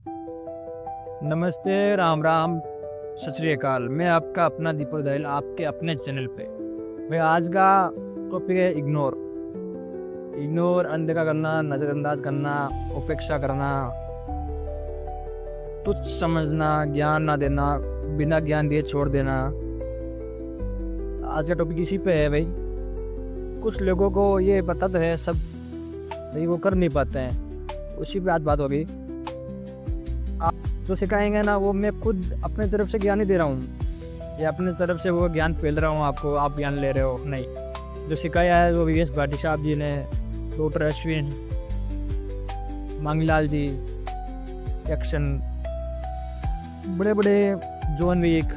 नमस्ते, राम राम, सत श्री अकाल। मैं आपका अपना दीपक दयाल आपके अपने चैनल पे। भाई आज का टॉपिक है इग्नोर। अनदेखा करना, नज़रअंदाज करना, उपेक्षा करना, तुच्छ समझना, ज्ञान ना देना, बिना ज्ञान दिए छोड़ देना। आज का टॉपिक इसी पे है भाई। कुछ लोगों को ये पता तो है सब, भाई वो कर नहीं पाते हैं। उसी पे आज बात होगी। जो सिखाएंगे ना वो मैं खुद अपने तरफ से ज्ञान ही दे रहा हूँ, या अपने तरफ से वो ज्ञान फैल रहा हूँ आपको, आप ज्ञान ले रहे हो नहीं। जो सिखाया है वो वीएस भाटी साहब जी ने, डॉक्टर अश्विन, मांगलाल जी, एक्शन, बड़े बड़े जॉन वीक,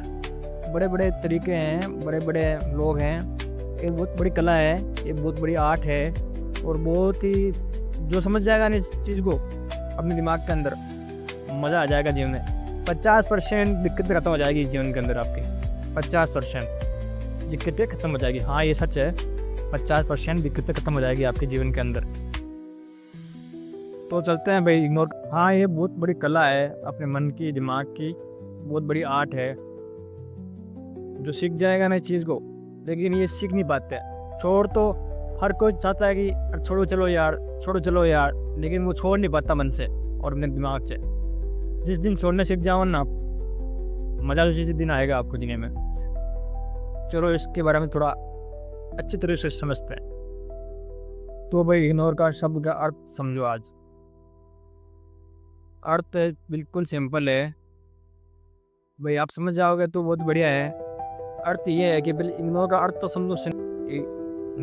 बड़े बड़े तरीके हैं, बड़े बड़े लोग हैं। एक बहुत बड़ी कला है, एक बहुत बड़ी आर्ट है, और बहुत ही जो समझ जाएगा ना इस चीज़ को अपने दिमाग के अंदर, मज़ा आ जाएगा जीवन में। 50% दिक्कतें ख़त्म हो जाएगी जीवन के अंदर आपकी। 50% दिक्कतें ख़त्म हो जाएगी। हाँ ये सच है, 50% दिक्कतें ख़त्म हो जाएगी आपके जीवन के अंदर। तो चलते हैं भाई इग्नोर। हाँ ये बहुत बड़ी कला है, अपने मन की, दिमाग की बहुत बड़ी आर्ट है। जो सीख जाएगा ना इस चीज़ को, लेकिन ये सीख नहीं पाते। छोड़ तो हर कोई चाहता है कि छोड़ो चलो यार, छोड़ो चलो यार, लेकिन वो छोड़ नहीं पाता मन से और अपने दिमाग से। जिस दिन छोड़ने सीख जाओ ना, मज़ा उसी दिन आएगा आपको जीने में। चलो इसके बारे में थोड़ा अच्छी तरह से समझते हैं। तो भाई इग्नोर का शब्द का अर्थ समझो आज। अर्थ बिल्कुल सिंपल है भाई, आप समझ जाओगे तो बहुत बढ़िया है। अर्थ ये है कि पहले इग्नोर का अर्थ तो समझो।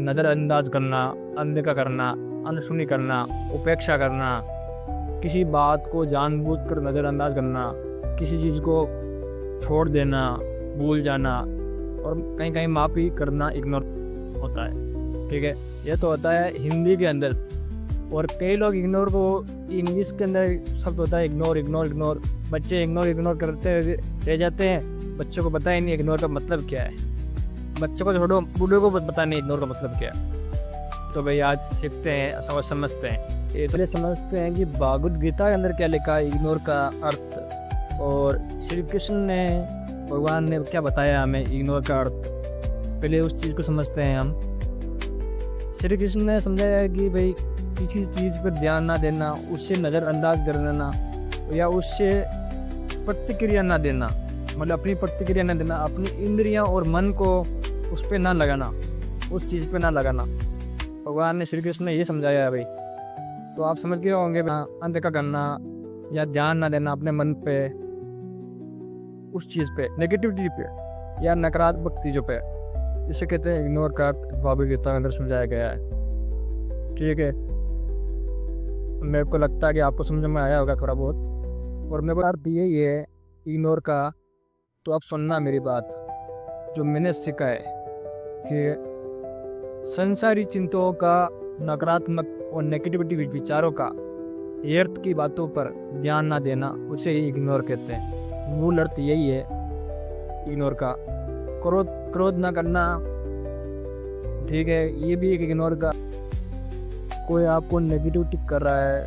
नज़रअंदाज करना, अनदेखा करना, अनसुनी करना, उपेक्षा करना, किसी बात को जानबूझकर नज़रअंदाज करना, किसी चीज़ को छोड़ देना, भूल जाना, और कहीं कहीं माफ़ी करना इग्नोर होता है। ठीक है, यह तो होता है हिंदी के अंदर। और कई लोग इग्नोर को इंग्लिश के अंदर शब्द होता है इग्नोर, इग्नोर, इग्नोर। बच्चे इग्नोर करते रह जाते हैं। बच्चों को पता ही नहीं इग्नोर का मतलब क्या है। बच्चों को छोड़ो, बूढ़ों को पता नहीं इग्नोर का मतलब क्या है। तो भाई आज सीखते हैं, समझते हैं। ये पहले समझते हैं कि भगवद गीता के अंदर क्या लिखा है इग्नोर का अर्थ, और श्री कृष्ण ने, भगवान ने क्या बताया हमें इग्नोर का अर्थ। पहले उस चीज़ को समझते हैं हम। श्री कृष्ण ने समझाया कि भाई किसी चीज़ पर ध्यान ना देना, उससे नज़रअंदाज कर देना, या उससे प्रतिक्रिया ना देना, मतलब अपनी प्रतिक्रिया ना देना, अपनी इंद्रियां और मन को उस पर ना लगाना, उस चीज़ पे ना लगाना। भगवान ने, श्री कृष्ण ने ये समझाया है भाई। तो आप समझ गए होंगे। अनदेखा करना या ध्यान ना देना अपने मन पे, उस चीज़ पे, नेगेटिविटी पे या नकारात्मक चीज़ों पे, इसे कहते हैं इग्नोर का। भगवद गीता के अंदर समझाया गया है। ठीक है, मेरे को लगता है कि आपको समझ में आया होगा थोड़ा बहुत। और मेरे को अर्थ यही है इग्नोर का। तो आप सुनना मेरी बात, जो मैंने सीखा है कि संसारी चिंताओं का, नकारात्मक और नेगेटिविटी विचारों का, व्यर्थ की बातों पर ध्यान ना देना, उसे ही इग्नोर कहते हैं। मूल अर्थ यही है इग्नोर का। क्रोध ना करना, ठीक है, ये भी एक इग्नोर का। कोई आपको नेगेटिविटी कर रहा है,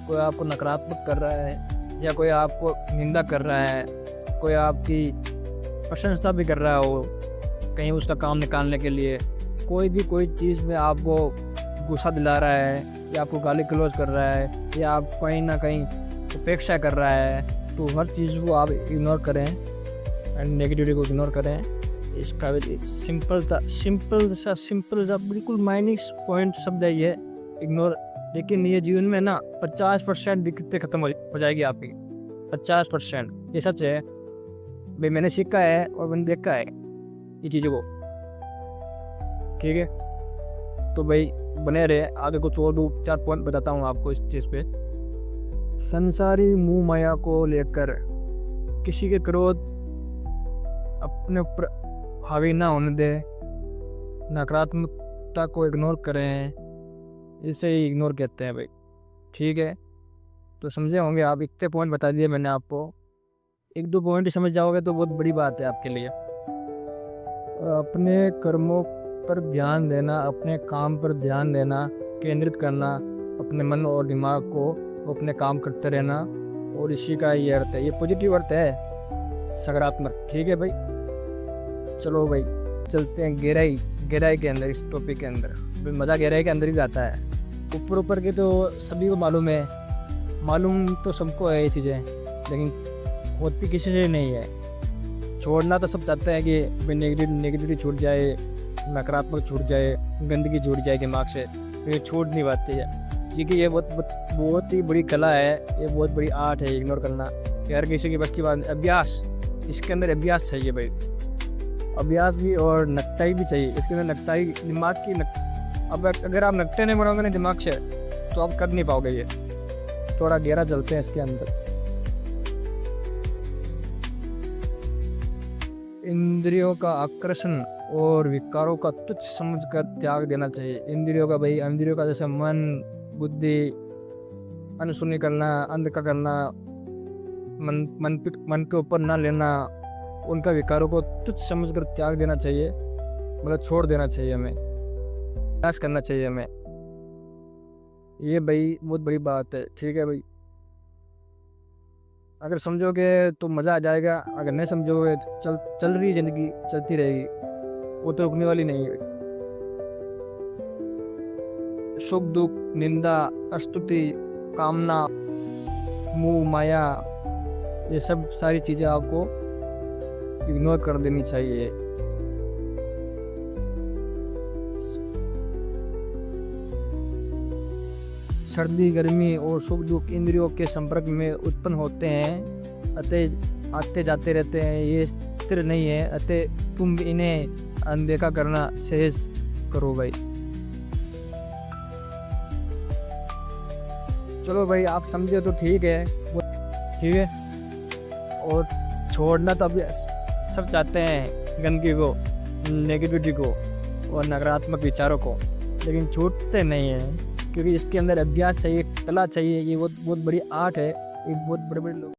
कोई आपको नकारात्मक कर रहा है, या कोई आपको निंदा कर रहा है, कोई आपकी प्रशंसा भी कर रहा हो कहीं उसका काम निकालने के लिए, कोई चीज़ में आपको गुस्सा दिला रहा है, या आपको गाली गलौज कर रहा है, या आप कहीं ना कहीं उपेक्षा कर रहा है, तो हर चीज़ को आप इग्नोर करें एंड नेगेटिविटी को इग्नोर करें। इसका सिंपल सा बिल्कुल माइनस पॉइंट शब्द है ये इग्नोर। लेकिन ये जीवन में ना 50% दिक्कतें खत्म हो जाएगी आपकी। 50% ये सच है भाई, मैंने सीखा है और मैंने देखा है ये चीज़ों को। ठीक है, तो भाई बने रहे, आगे कुछ और 2-4 पॉइंट बताता हूँ आपको इस चीज़ पे। संसारी मुँह माया को लेकर किसी के क्रोध अपने ऊपर हावी ना होने दे, नकारात्मकता को इग्नोर करें, इसे ही इग्नोर कहते हैं भाई। ठीक है, तो समझे होंगे आप। इतने पॉइंट बता दिए मैंने आपको, 1-2 पॉइंट ही समझ जाओगे तो बहुत बड़ी बात है आपके लिए। अपने कर्मों पर ध्यान देना, अपने काम पर ध्यान देना, केंद्रित करना अपने मन और दिमाग को, अपने काम करते रहना, और इसी का ये अर्थ है, ये पॉजिटिव अर्थ है, सकारात्मक। ठीक है भाई, चलो भाई चलते हैं गहराई के अंदर, इस टॉपिक के अंदर। भाई मज़ा गहराई के अंदर ही आता है। ऊपर ऊपर के तो सभी को मालूम है, मालूम तो सबको है ये चीज़ें, लेकिन होती किसी से नहीं है। छोड़ना तो सब चाहते हैं कि भाई नेगेटिविटी छूट जाए, नकारात्मक छूट जाए, गंदगी छूट जाए दिमाग से, तो ये छूट नहीं पाती है। क्योंकि ये बहुत ही बड़ी कला है, ये बहुत बड़ी आर्ट है इग्नोर करना। कि हर किसी की बस की बात, अभ्यास, इसके अंदर अभ्यास चाहिए भाई, अभ्यास भी और नकटाई भी चाहिए। इसके अंदर नकटाई दिमाग की अब अगर आप नकटे नहीं बनाओगे ना दिमाग से, तो आप कर नहीं पाओगे। ये थोड़ा गहरा चलते हैं इसके अंदर। इंद्रियों का आकर्षण और विकारों का तुच्छ समझकर त्याग देना चाहिए। इंद्रियों का जैसे मन, बुद्धि, अनसुनी करना, अनदेखा करना, मन के ऊपर ना लेना, उनका विकारों को तुच्छ समझकर त्याग देना चाहिए, मतलब छोड़ देना चाहिए हमें, प्रयास करना चाहिए हमें। ये भाई बहुत बड़ी बात है। ठीक है भाई, अगर समझोगे तो मज़ा आ जाएगा, अगर नहीं समझोगे तो चल रही ज़िंदगी चलती रहेगी, वो तो रुकने वाली नहीं है। सुख दुख, निंदा, स्तुति, कामना, मोह माया, ये सब सारी चीज़ें आपको इग्नोर कर देनी चाहिए। सर्दी गर्मी और सुख दुख इंद्रियों के संपर्क में उत्पन्न होते हैं, अतः आते जाते रहते हैं, ये स्थिर नहीं है, अतः तुम इन्हें अनदेखा करना सहज करो भाई। चलो भाई, आप समझे तो ठीक है, ठीक है। और छोड़ना तो अभी सब चाहते हैं, गंदगी को, नेगेटिविटी को और नकारात्मक विचारों को, लेकिन छूटते नहीं हैं, क्योंकि इसके अंदर अभ्यास चाहिए, कला चाहिए। ये बहुत बड़ी आर्ट है, ये बहुत बड़े लोग